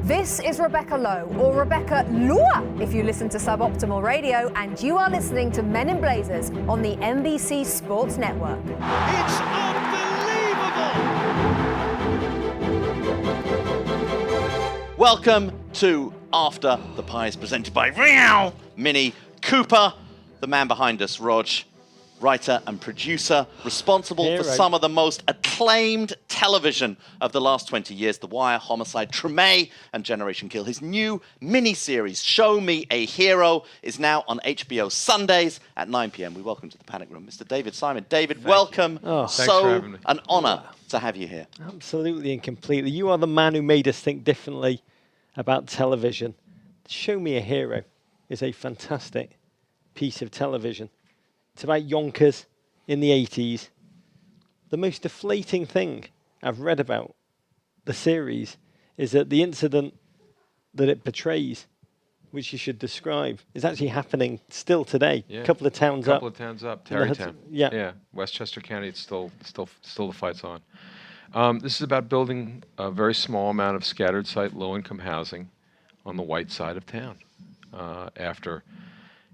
This is Rebecca Lowe, or Rebecca Lua if you listen to Suboptimal Radio, and you are listening to Men in Blazers on the NBC Sports Network. It's unbelievable! Welcome to After the Pies, presented by Real Mini Cooper, the man behind us, Rog, writer and producer, responsible for some of the most acclaimed television of the last 20 years, The Wire, Homicide, Treme, and Generation Kill. His new miniseries, Show Me a Hero, is now on HBO Sundays at 9 p.m. We welcome to the Panic Room Mr. David Simon. David, welcome. Thanks for having me. An honor to have you here. Absolutely and completely. You are the man who made us think differently about television. Show Me a Hero is a fantastic piece of television. It's about Yonkers in the 80s. The most deflating thing I've read about the series is that the incident that it portrays, which you should describe, is actually happening still today. Yeah. A couple of towns up. Tarrytown. Yeah. Westchester County, it's still the fight's on. This is about building a very small amount of scattered site low-income housing on the white side of town after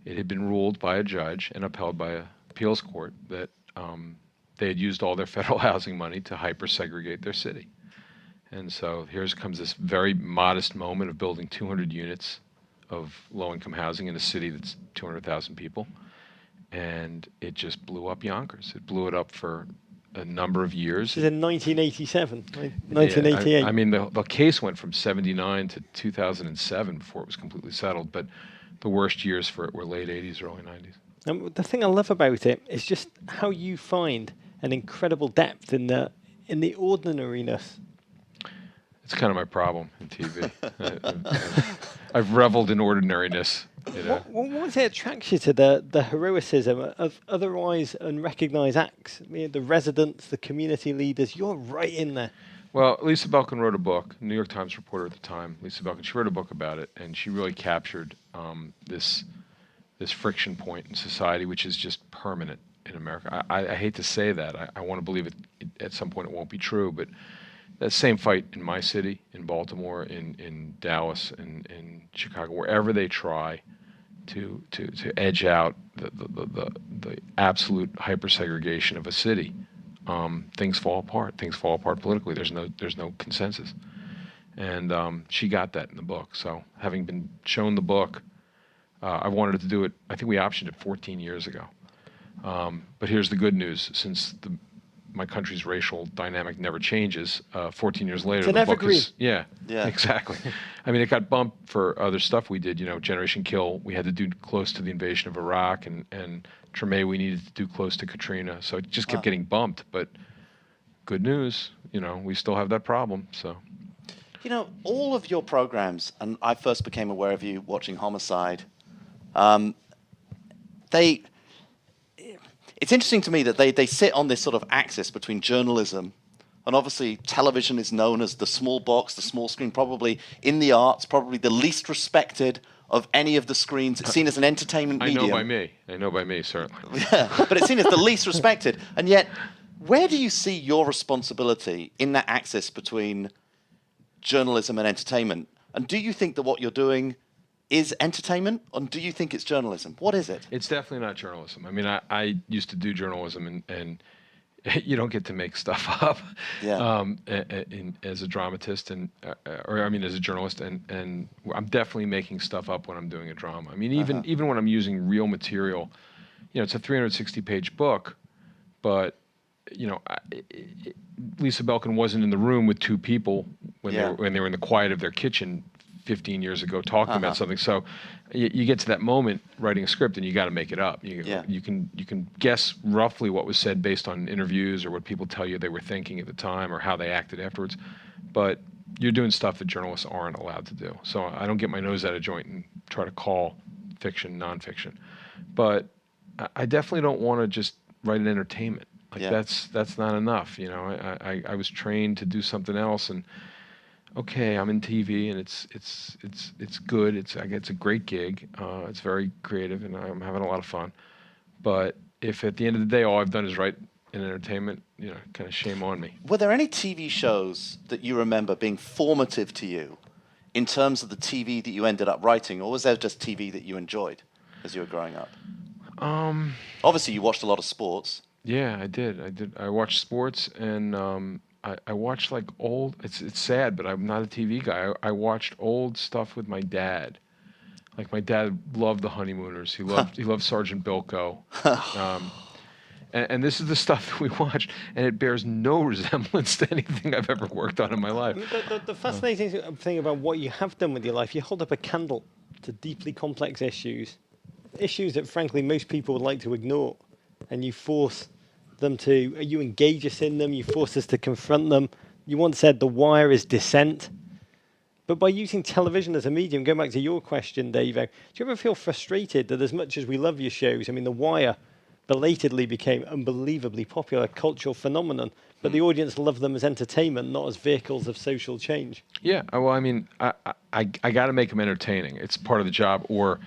it had been ruled by a judge and upheld by an appeals court that they had used all their federal housing money to hyper-segregate their city. And so here comes this very modest moment of building 200 units of low-income housing in a city that's 200,000 people. And it just blew up Yonkers. It blew it up for a number of years. This is in 1987, 1988. Yeah, I mean, the case went from 79 to 2007 before it was completely settled, but the worst years for it were late 80s, early 90s. And the thing I love about it is just how you find an incredible depth in the ordinariness. It's kind of my problem in TV. I've reveled in ordinariness. You know? What was it attracts you to the heroism of otherwise unrecognized acts? I mean, the residents, the community leaders, you're right in there. Well, Lisa Belkin wrote a book, New York Times reporter at the time, Lisa Belkin. She wrote a book about it, and she really captured this friction point in society, which is just permanent in America. I hate to say that. I want to believe it at some point it won't be true, but that same fight in my city, in Baltimore, in Dallas, in Chicago, wherever they try to edge out the absolute hyper-segregation of a city, things fall apart. Things fall apart politically. There's no consensus, and she got that in the book. So, having been shown the book, I wanted to do it. I think we optioned it 14 years ago. But here's the good news: since my country's racial dynamic never changes, 14 years later, the book is yeah, exactly. I mean, it got bumped for other stuff we did. You know, Generation Kill, we had to do close to the invasion of Iraq, and Treme, we needed to do close to Katrina. So it just kept getting bumped. But good news, you know, we still have that problem. So, you know, all of your programs, and I first became aware of you watching Homicide. It's interesting to me that they sit on this sort of axis between journalism, and obviously television is known as the small box, the small screen, probably in the arts, probably the least respected of any of the screens. It's seen as an entertainment medium. I know by me, certainly. Yeah, but it's seen as the least respected. And yet, where do you see your responsibility in that axis between journalism and entertainment? And do you think that what you're doing is entertainment, or do you think it's journalism? What is it? It's definitely not journalism. I mean, I used to do journalism, and you don't get to make stuff up. Yeah. As a dramatist, as a journalist, and I'm definitely making stuff up when I'm doing a drama. I mean, even when I'm using real material, you know, it's a 360-page book, but you know, Lisa Belkin wasn't in the room with two people when they were in the quiet of their kitchen 15 years ago talking about something. So you get to that moment writing a script and you got to make it up. You can guess roughly what was said based on interviews or what people tell you they were thinking at the time or how they acted afterwards. But you're doing stuff that journalists aren't allowed to do. So I don't get my nose out of joint and try to call fiction nonfiction. But I definitely don't want to just write an entertainment. Like that's not enough. You know, I was trained to do something else, and okay, I'm in TV, and it's good. It's a great gig. It's very creative, and I'm having a lot of fun. But if at the end of the day all I've done is write an entertainment, you know, kind of shame on me. Were there any TV shows that you remember being formative to you in terms of the TV that you ended up writing, or was there just TV that you enjoyed as you were growing up? Obviously, you watched a lot of sports. Yeah, I did. I watched sports, and I watched like old. It's sad, but I'm not a TV guy. I watched old stuff with my dad. Like my dad loved the Honeymooners. He loved Sergeant Bilko. And this is the stuff that we watched, and it bears no resemblance to anything I've ever worked on in my life. The fascinating thing about what you have done with your life, you hold up a candle to deeply complex issues that, frankly, most people would like to ignore, and you force them to, you engage us in them, you force us to confront them. You once said The Wire is dissent. But by using television as a medium, going back to your question, Davo, do you ever feel frustrated that as much as we love your shows, I mean, The Wire belatedly became unbelievably popular, cultural phenomenon, but the audience loved them as entertainment, not as vehicles of social change? Yeah, well, I mean, I got to make them entertaining. It's part of the job, or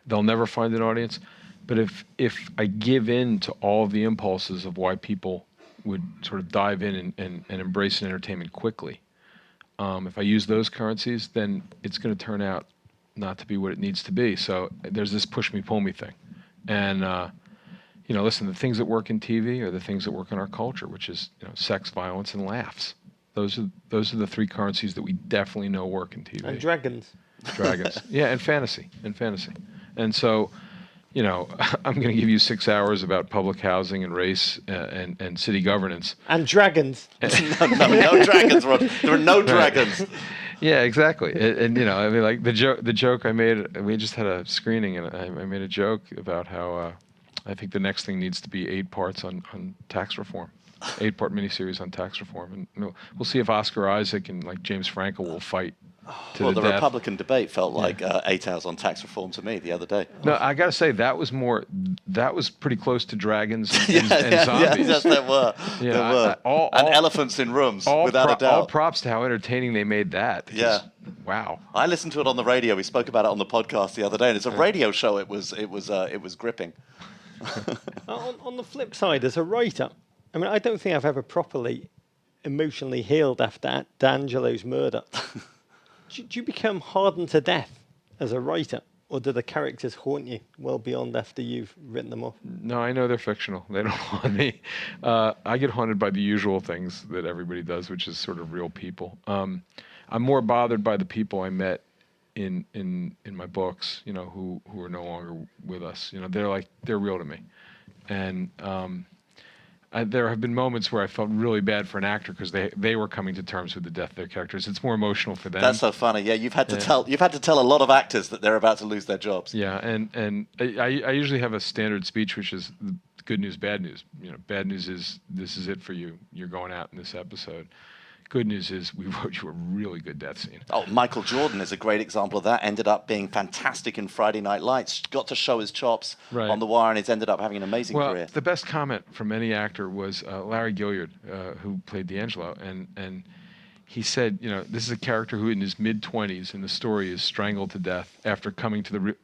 they'll never find an audience. But if I give in to all of the impulses of why people would sort of dive in and embrace an entertainment quickly, if I use those currencies, then it's going to turn out not to be what it needs to be. So there's this push me, pull me thing. And, listen, the things that work in TV are the things that work in our culture, which is, sex, violence, and laughs. Those are the three currencies that we definitely know work in TV. And dragons. Dragons. Yeah, and fantasy. And so, I'm going to give you 6 hours about public housing and race and city governance. And dragons. No dragons, Rod. There are no dragons. Yeah, exactly. And I mean, like the joke I made, we just had a screening, and I made a joke about how I think the next thing needs to be 8 parts on tax reform. 8-part miniseries on tax reform, and we'll see if Oscar Isaac and like James Franco will fight to Well, the the death. Republican debate felt like 8 hours on tax reform to me the other day. No, I got to say that was pretty close to dragons and Yeah, zombies. yes, there were. Yeah, There were. And elephants in rooms, without a doubt. All props to how entertaining they made that. Yeah. Wow. I listened to it on the radio. We spoke about it on the podcast the other day, and it's a radio show. It was gripping. On the flip side, as a writer, I mean, I don't think I've ever properly emotionally healed after D'Angelo's murder. Do you become hardened to death as a writer, or do the characters haunt you well beyond after you've written them off? No, I know they're fictional. They don't haunt me. I get haunted by the usual things that everybody does, which is sort of real people. I'm more bothered by the people I met in my books, who are no longer with us. They're real to me, and there have been moments where I felt really bad for an actor because they were coming to terms with the death of their characters. It's more emotional for them. That's so funny. Yeah, you've had to tell a lot of actors that they're about to lose their jobs. Yeah, and I usually have a standard speech, which is good news, bad news. Bad news is this is it for you. You're going out in this episode. Good news is we wrote you a really good death scene. Oh, Michael Jordan is a great example of that. Ended up being fantastic in Friday Night Lights. Got to show his chops on The Wire, and he's ended up having an amazing career. The best comment from any actor was Larry Gilliard, who played D'Angelo, and he said, this is a character who in his mid-20s in the story is strangled to death after coming to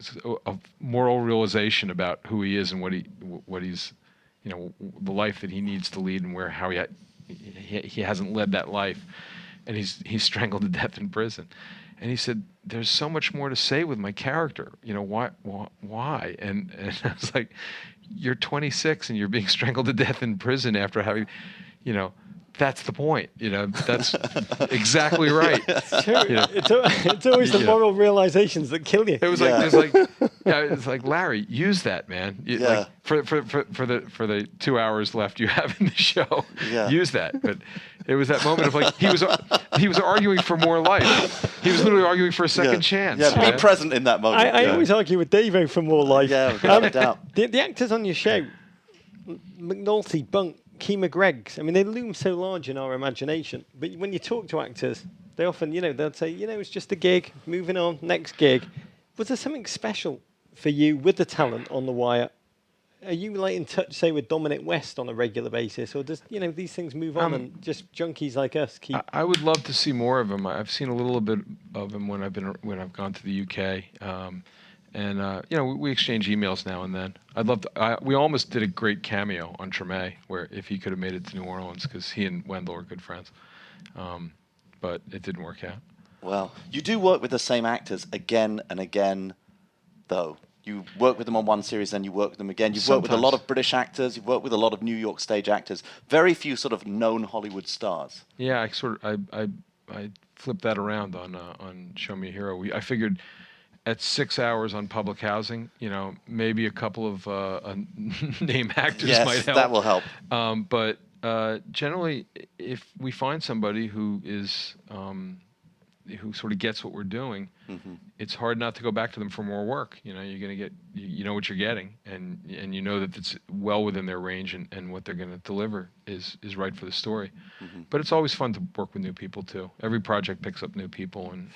a moral realization about who he is and what he's, the life that he needs to lead and how he hasn't led that life, and he's strangled to death in prison. And he said, "There's so much more to say with my character. Why?" And I was like, "You're 26 and you're being strangled to death in prison after having, that's the point. That's exactly right." It's true. It's always the moral realizations that kill you. It was it's like Larry, use that, man. Like, for the 2 hours left you have in the show, use that. But it was that moment of like he was arguing for more life. He was literally arguing for a second chance. Yeah, be present in that moment. I always argue with Davo for more life. Yeah, without a doubt. The actors on your show, McNulty, Bunk, Kima Greggs, I mean, they loom so large in our imagination. But when you talk to actors, they often, they'll say, it's just a gig, moving on, next gig. Was there something special for you with the talent on The Wire? Are you like in touch, say, with Dominic West on a regular basis, or does these things move on and just junkies like us keep? I would love to see more of him. I've seen a little bit of him when I've gone to the UK. And we exchange emails now and then. I'd love to. We almost did a great cameo on Treme, where if he could have made it to New Orleans, because he and Wendell are good friends, but it didn't work out. Well, you do work with the same actors again and again, though. You work with them on one series, then you work with them again. You've worked with a lot of British actors. You've worked with a lot of New York stage actors. Very few sort of known Hollywood stars. Yeah, I flipped that around on Show Me a Hero. I figured at 6 hours on public housing, maybe a couple of name actors might help. That will help. But generally, if we find somebody who is who sort of gets what we're doing, it's hard not to go back to them for more work. You're going to get, you know what you're getting, and you know that it's well within their range, and what they're going to deliver is right for the story. But it's always fun to work with new people too. Every project picks up new people, and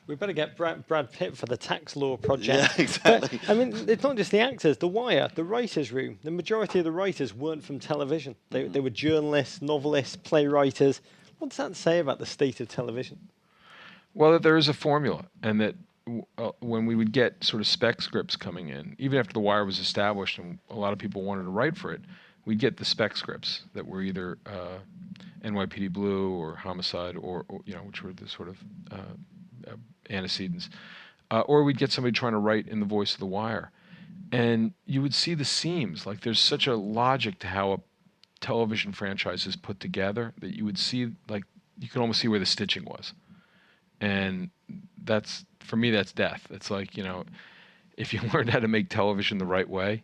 we better get Brad Pitt for the tax law project. Yeah, exactly. But, I mean, it's not just the actors. The Wire, the writers' room. The majority of the writers weren't from television. They were journalists, novelists, playwrights. What does that say about the state of television? Well, that there is a formula, and that when we would get sort of spec scripts coming in, even after The Wire was established and a lot of people wanted to write for it, we'd get the spec scripts that were either NYPD Blue or Homicide, or which were the sort of antecedents, or we'd get somebody trying to write in the voice of The Wire, and you would see the seams. Like, there's such a logic to how a television franchise is put together that you would see, like, you could almost see where the stitching was. And that's, for me, that's death. It's like, if you learned how to make television the right way,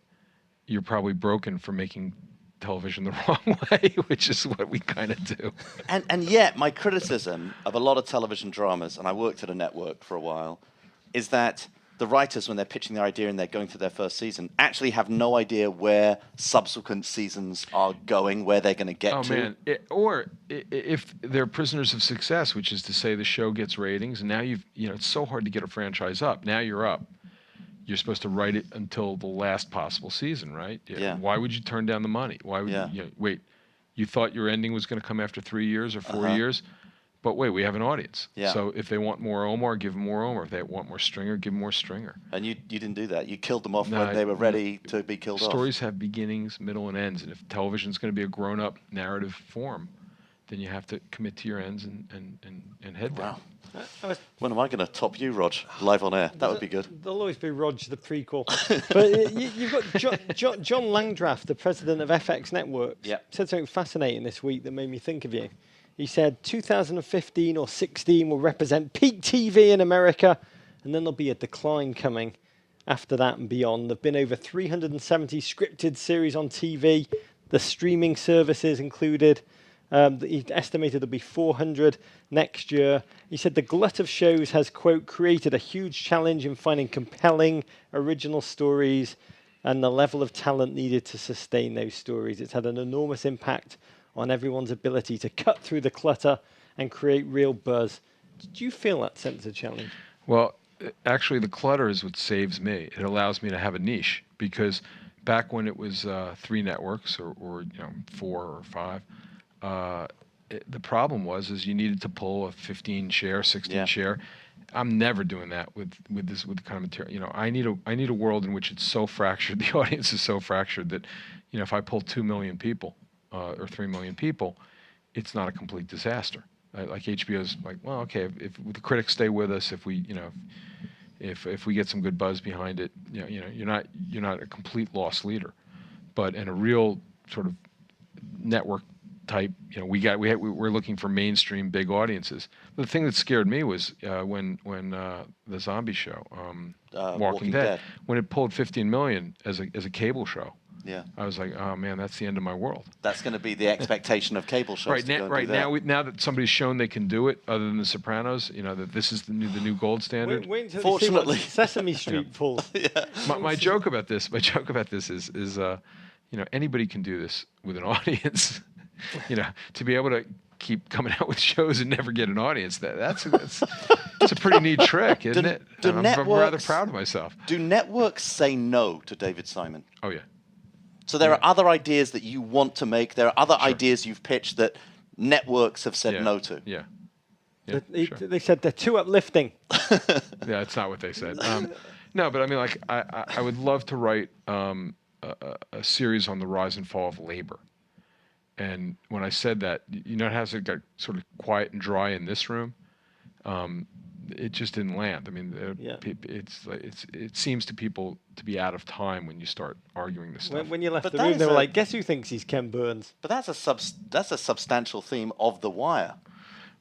you're probably broken for making television the wrong way, which is what we kind of do. And yet, my criticism of a lot of television dramas, and I worked at a network for a while, is that the writers, when they're pitching their idea and they're going through their first season, actually have no idea where subsequent seasons are going, where they're going to get to. Oh, man. Or if they're prisoners of success, which is to say the show gets ratings, and now it's so hard to get a franchise up. Now you're up. You're supposed to write it until the last possible season, right? Yeah. Why would you turn down the money? Why would you wait? You thought your ending was going to come after 3 years or 4 years? But wait, we have an audience. Yeah. So if they want more Omar, give them more Omar. If they want more Stringer, give them more Stringer. And you didn't do that. You killed them off when they were ready to be killed off. Stories have beginnings, middle, and ends. And if television's going to be a grown-up narrative form, then you have to commit to your ends and head there. Wow. When am I going to top you, Rog, live on air? That would be good. There'll always be Rog, the prequel. But you've got John Langdraff, the president of FX Networks, said something fascinating this week that made me think of you. He said 2015 or 16 will represent peak TV in America, and then there'll be a decline coming after that and beyond. There have been over 370 scripted series on TV, the streaming services included. He estimated there'll be 400 next year. He said the glut of shows has, quote, created a huge challenge in finding compelling, original stories and the level of talent needed to sustain those stories. It's had an enormous impact on everyone's ability to cut through the clutter and create real buzz. Did you feel that sense of challenge? Well, actually, the clutter is what saves me. It allows me to have a niche, because back when it was 3 networks or 4 or 5, the problem was you needed to pull a 15 share, 16 share. I'm never doing that with the kind of material. I need a world in which it's so fractured, the audience is so fractured that if I pull 2 million people or 3 million people, it's not a complete disaster. Like HBO's like, well, okay, if the critics stay with us, if we if we get some good buzz behind it, you're not a complete loss leader. But in a real sort of network type, we're looking for mainstream big audiences. The thing that scared me was when the zombie show, Walking Dead, when it pulled 15 million as a cable show. Yeah, I was like, oh man, that's the end of my world. That's going to be the expectation of cable shows. Now that somebody's shown they can do it, other than The Sopranos, that this is the new gold standard. Wait until Fortunately, you see what Sesame Street pulls. My joke about this is anybody can do this with an audience. To be able to keep coming out with shows and never get an audience, that's a pretty neat trick, isn't it? I'm rather proud of myself. Do networks say no to David Simon? Oh yeah. So there are other ideas that you want to make. There are other ideas you've pitched that networks have said no to. Yeah. They said they're too uplifting. Yeah, it's not what they said. No, but I mean, like, I would love to write a series on the rise and fall of labor. And when I said that, it has it got sort of quiet and dry in this room. it just didn't land. I mean, it seems to people to be out of time when you start arguing this stuff. When you left But the that room, is they were a- like, "Guess who thinks he's Ken Burns?" But that's a substantial theme of The Wire.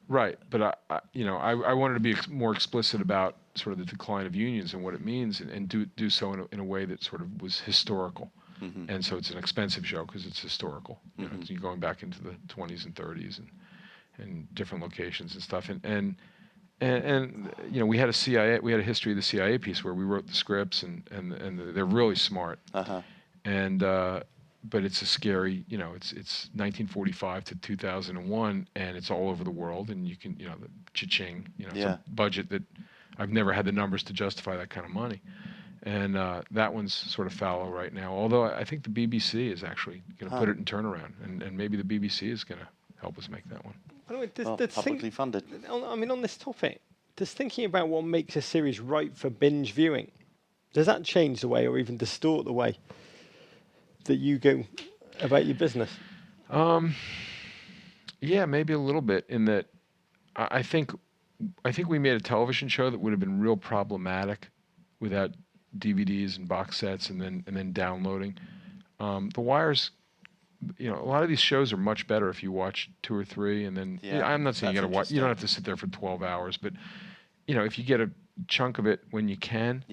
Right, but I wanted to be more explicit about sort of the decline of unions and what it means, and do so in a way that sort of was historical. And so it's an expensive show because it's historical. You know, you're going back into the 20s and 30s and different locations and stuff. And you know, we had a history of the CIA piece where we wrote the scripts and they're really smart. And but it's a scary, you know, it's 1945 to 2001, and it's all over the world, and you can, you know, the cha-ching, you know, it's a budget that I've never had the numbers to justify that kind of money. And that one's sort of fallow right now, although I think the BBC is actually going to put it in turnaround, and maybe the BBC is going to help us make that one. By the way, Publicly funded. I mean, on this topic, does thinking about what makes a series right for binge viewing, does that change the way or even distort the way that you go about your business? Yeah, maybe a little bit, in that I think we made a television show that would have been real problematic without DVDs and box sets and then downloading. The Wire's, you know, a lot of these shows are much better if you watch 2 or 3 and then. Yeah, I'm not saying you that's got to watch. You don't have interesting. to sit there for 12 hours, but you know, if you get a chunk of it when you can,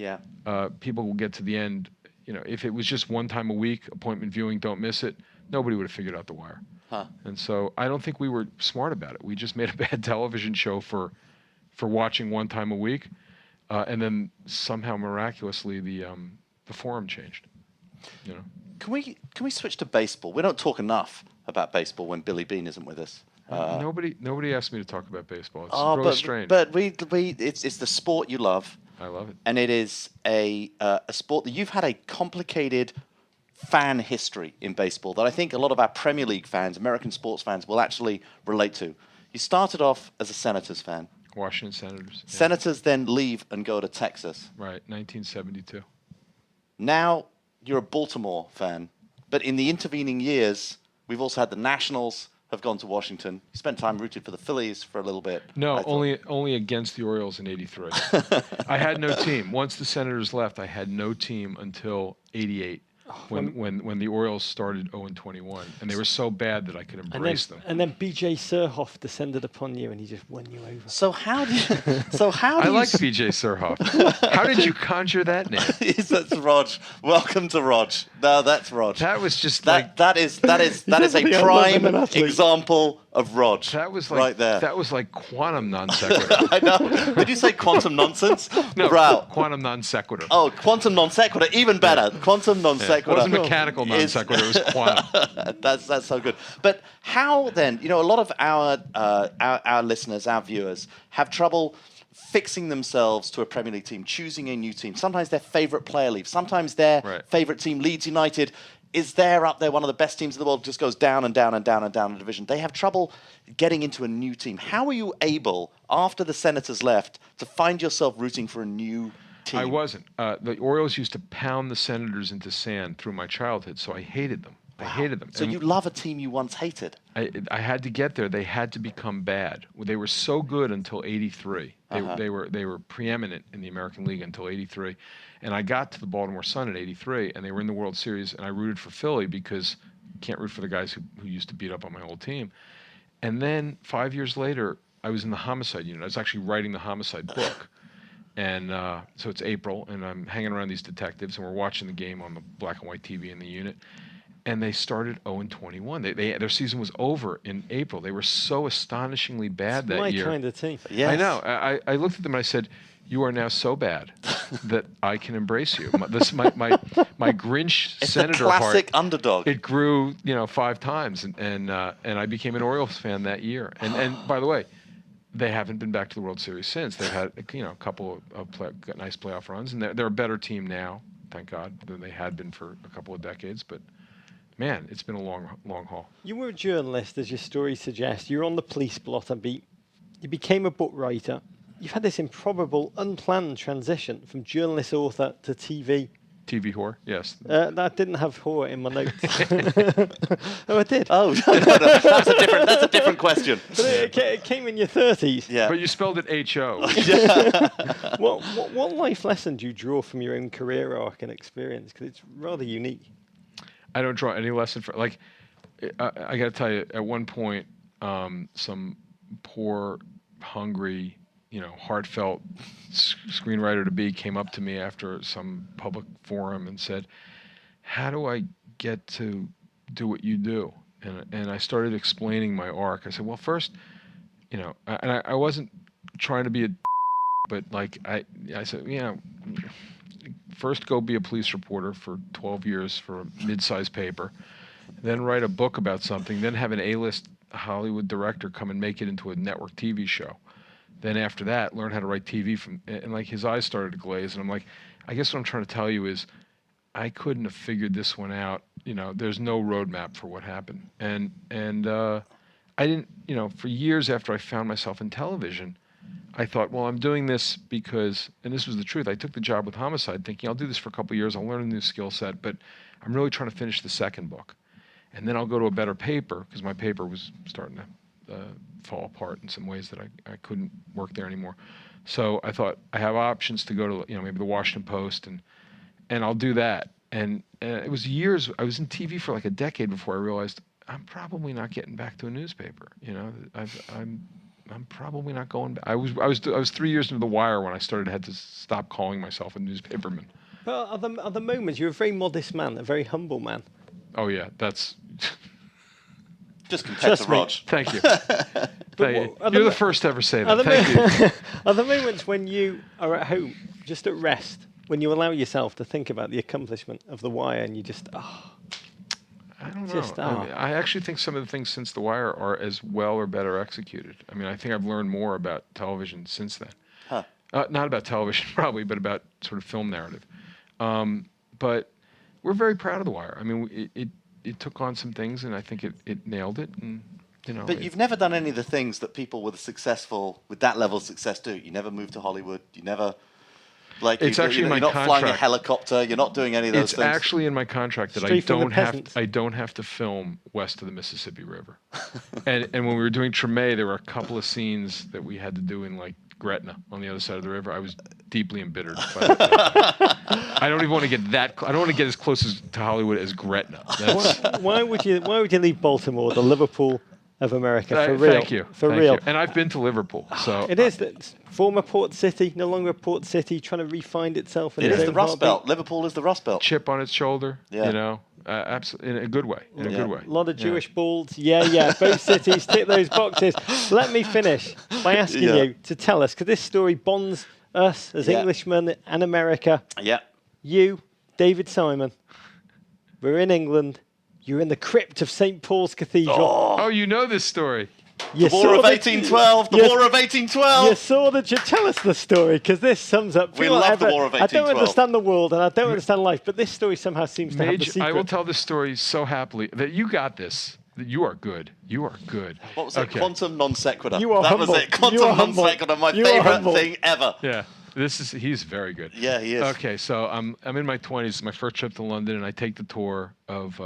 people will get to the end. You know, if it was just one time a week, appointment viewing, don't miss it, nobody would have figured out The Wire. And so I don't think we were smart about it. We just made a bad television show for watching one time a week, and then somehow miraculously the forum changed. You know. Can we switch to baseball? We don't talk enough about baseball when Billy Bean isn't with us. Nobody asked me to talk about baseball. It's really strange. But it's the sport you love. I love it. And it is a sport that you've had a complicated fan history in baseball that I think a lot of our Premier League fans, American sports fans, will actually relate to. You started off as a Senators fan. Washington Senators. Yeah. Senators then leave and go to Texas. Right, 1972. Now you're a Baltimore fan. But in the intervening years, we've also had the Nationals have gone to Washington. You spent time rooted for the Phillies for a little bit. No, only against the Orioles in '83. I had no team. Once the Senators left, I had no team until '88, when the Orioles started 0-21, and they were so bad that I could embrace them. And then B.J. Surhoff descended upon you, and he just won you over. So how do you? I like B.J. Surhoff. How did you conjure that name? That's Rog. Welcome to Rog. No, that's Rog. That was just that is a prime example of Rog. That was like right there. That was like quantum non sequitur. I know. Did you say quantum nonsense? No, Wow. quantum non sequitur. Oh, quantum non sequitur, even better. Quantum non sequitur. It wasn't mechanical non sequitur. It was quantum. That's so good. But how then? You know, a lot of our listeners, our viewers, have trouble fixing themselves to a Premier League team, choosing a new team. Sometimes their favourite player leaves. Sometimes their favourite team, Leeds United, is there up there, one of the best teams in the world, just goes down and down and down and down the division. They have trouble getting into a new team. How were you able, after the Senators left, to find yourself rooting for a new team? I wasn't. The Orioles used to pound the Senators into sand through my childhood, so I hated them. Wow. I hated them. So and you love a team you once hated? I had to get there. They had to become bad. They were so good until '83. They were preeminent in the American League until '83. And I got to the Baltimore Sun in '83, and they were in the World Series, and I rooted for Philly because you can't root for the guys who used to beat up on my old team. And then 5 years later, I was in the homicide unit. I was actually writing the homicide book. And so it's April, and I'm hanging around these detectives, and we're watching the game on the black and white TV in the unit. And they started 0-21. Their season was over in April. They were so astonishingly bad that year. My kind of team. Yes. I know. I looked at them and I said, "You are now so bad that I can embrace you." My Grinch it's Senator the classic heart, underdog. It grew, 5 times, and I became an Orioles fan that year. And by the way, they haven't been back to the World Series since. They've had a couple of nice playoff runs, and they're a better team now, thank God, than they had been for a couple of decades. But man, it's been a long haul. You were a journalist, as your story suggests. You were on the police blotter beat. You became a book writer. You've had this improbable, unplanned transition from journalist author to TV TV whore, yes. That didn't have whore in my notes. Oh, I did. Oh, no, that's a different question. But it came in your 30s. Yeah. But you spelled it H-O. What life lesson do you draw from your own career arc and experience? Because it's rather unique. I don't draw any lesson for, like, I got to tell you, at one point, some poor, hungry, heartfelt screenwriter-to-be came up to me after some public forum and said, how do I get to do what you do? And I started explaining my arc. I said, well, first, I wasn't trying to be a but like I said, first go be a police reporter for 12 years for a mid-sized paper, then write a book about something, then have an A-list Hollywood director come and make it into a network TV show. Then after that, learn how to write TV and like his eyes started to glaze, and I'm like, I guess what I'm trying to tell you is I couldn't have figured this one out. There's no roadmap for what happened. And I didn't, for years after I found myself in television, I thought, well, I'm doing this because, and this was the truth, I took the job with Homicide thinking I'll do this for a couple of years, I'll learn a new skill set, but I'm really trying to finish the second book. And then I'll go to a better paper, because my paper was starting to fall apart in some ways that I couldn't work there anymore. So I thought I have options to go to, maybe the Washington Post, and I'll do that. And it was years, I was in TV for like a decade before I realized I'm probably not getting back to a newspaper. I'm probably not going back. I was 3 years into The Wire when I had to stop calling myself a newspaperman. Well, are the moments, you're a very modest man, a very humble man. Oh yeah, that's... Just compared to Rog. Thank you. You're the first to ever say that. Thank you. Are the moments when you are at home, just at rest, when you allow yourself to think about the accomplishment of The Wire and you just, I don't know. I actually think some of the things since The Wire are as well or better executed. I mean, I think I've learned more about television since then. Huh. Not about television, probably, but about sort of film narrative. But we're very proud of The Wire. I mean, it took on some things, and I think it nailed it. And But you've never done any of the things that people with that level of success do. You never moved to Hollywood. You never... It's actually in my you're not contract. flying a helicopter. You're not doing any of those things. It's actually in my contract that I don't have to film west of the Mississippi River. and when we were doing Treme, there were a couple of scenes that we had to do in like Gretna on the other side of the river. I was deeply embittered by that. I don't even want to get that. I don't want to get as close to Hollywood as Gretna. Why would you leave Baltimore, the Liverpool of America, for real? Thank you. For real. And I've been to Liverpool, so it is that former port city, no longer a port city, trying to re-find itself. It is the Rust Belt. Liverpool is the Rust Belt. Chip on its shoulder. Yeah. Absolutely in a good way. In a good way. A lot of Jewish balls. Yeah. Both cities tick those boxes. Let me finish by asking you to tell us, because this story bonds us as Englishmen and America. Yeah. You, David Simon, we're in England. You're in the crypt of St. Paul's Cathedral. Oh, you know this story. The War of 1812. The War of 1812. You saw that. You tell us the story, because this sums up. We love the War of 1812. I don't understand the world and I don't understand life, but this story somehow seems to have the secret. I will tell this story so happily that you got this. That you are good. You are good. What was it? Quantum non sequitur. You are that humble. was it. Quantum non sequitur. My favorite thing ever. Yeah. He's very good. Yeah, he is. Okay, so I'm in my 20s. It's my first trip to London, and I take the tour of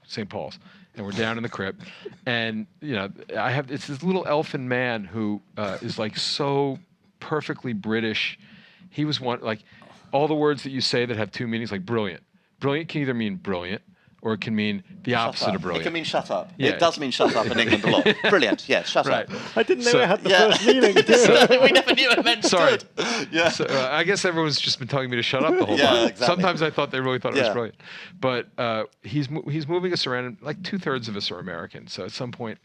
St. Paul's, and we're down in the crypt, and it's this little elfin man who is like so perfectly British. He was all the words that you say that have two meanings, like brilliant. Brilliant can either mean brilliant, or it can mean the opposite of brilliant. It can mean shut up. Yeah. It does mean shut up in England a lot. Brilliant. Yeah, shut up. I didn't know it had the first meaning. We never knew it meant good. Yeah. So, I guess everyone's just been telling me to shut up the whole time. Exactly. Sometimes I thought they really thought it was brilliant. But he's moving us around, and like 2/3 of us are American. So at some point,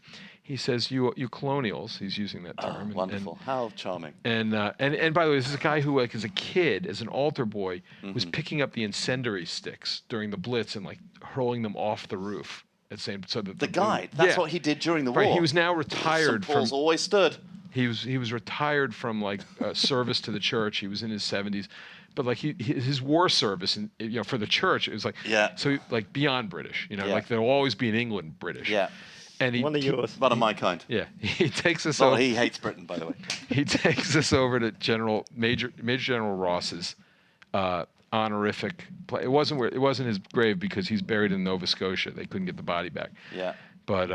he says, you colonials, he's using that term. Wonderful. How charming. And by the way, this is a guy who, like, as a kid, as an altar boy, was picking up the incendiary sticks during the Blitz and, like, hurling them off the roof. So that the guy. That's what he did during the war. Right, he was now retired St. Paul's always stood. He was retired from, like, service to the church. He was in his 70s. But, like, his war service, for the church, it was, like, so, like, beyond British. Like, there'll always be in England British. Yeah. And one of yours. One of my kind. Yeah. He takes us over. He hates Britain, by the way. He takes us over to Major General Ross's honorific play. It wasn't his grave because he's buried in Nova Scotia. They couldn't get the body back. Yeah. But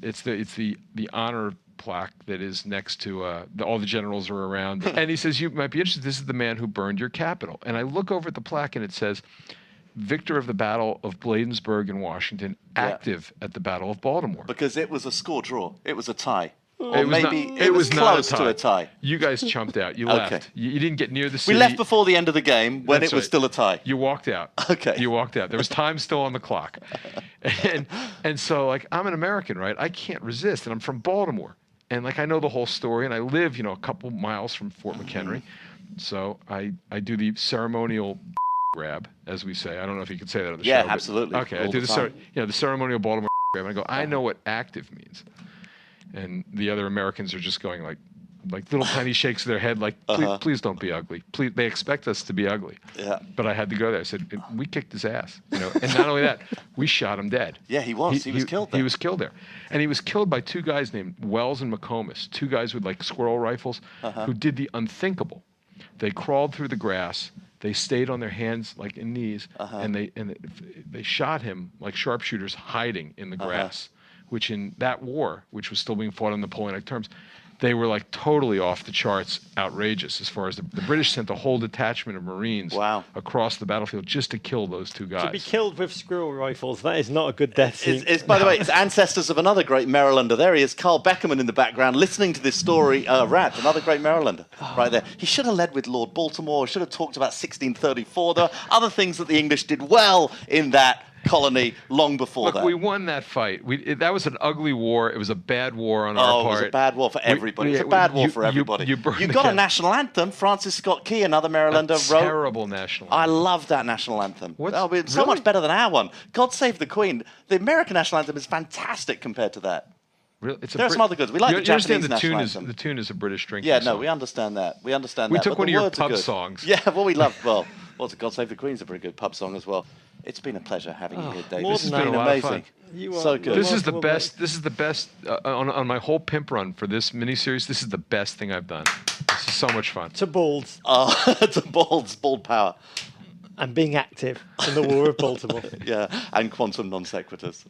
it's the honor plaque that is next to all the generals are around. And he says, you might be interested. This is the man who burned your capital. And I look over at the plaque and it says, victor of the Battle of Bladensburg in Washington, active at the Battle of Baltimore. Because it was a score draw. It was a tie. Or It was maybe not- it was not close to a tie. You guys chumped out. You Okay. left. You didn't get near the city. We left before the end of the game when That's it was right. still a tie. You walked out. Okay. You walked out. There was time still on the clock. And so, like, I'm an American, right? I can't resist. And I'm from Baltimore. And, like, I know the whole story. And I live, a couple miles from Fort McHenry. So I do the ceremonial grab, as we say. I don't know if you could say that on the show. Yeah, but- absolutely. Okay. I All do the the time. the ceremonial Baltimore grab. And I go, I know what active means. And the other Americans are just going like little tiny shakes of their head, like, please don't be ugly. Please, they expect us to be ugly. Yeah. But I had to go there. I said, we kicked his ass. And not only that, we shot him dead. Yeah, he was. He was killed there. He was killed there. And he was killed by two guys named Wells and McComas, two guys with like squirrel rifles who did the unthinkable. They crawled through the grass. They stayed on their hands, like in knees, and they shot him like sharpshooters hiding in the grass, which in that war, which was still being fought on Napoleonic terms, they were like totally off the charts, outrageous as far as the British sent a whole detachment of Marines across the battlefield just to kill those two guys. To be killed with squirrel rifles, that is not a good death scene. It's by the way, it's ancestors of another great Marylander. There he is, Carl Beckerman in the background, listening to this story. Rat, another great Marylander, right there. He should have led with Lord Baltimore. Should have talked about 1634. There are other things that the English did well in that colony long before Look, that. we won that fight. That was an ugly war. It was a bad war on our part. It was a bad war for everybody. It was a bad war for everybody. You got a national anthem. Francis Scott Key, another Marylander, wrote. Terrible national I anthem. love that national anthem. It's so really? much better than our one. God Save the Queen. The American national anthem is fantastic compared to that. Really? There are some other goods. We like the you understand Japanese national anthem. the tune is a British drinking Yeah, song. no, we understand that. We understand We that. took but one the of your words are pub good. songs. Yeah, well, we love. Well, what's it? God Save the Queen's a pretty good pub song as well. It's been a pleasure having you here, Dave. more This has than been that. A lot of amazing. fun. So good. This is the best. This is the best on my whole pimp run for this miniseries. This is the best thing I've done. This is so much fun. To balls To bald power. and being active in the War of Baltimore. Yeah, and quantum non sequiturs.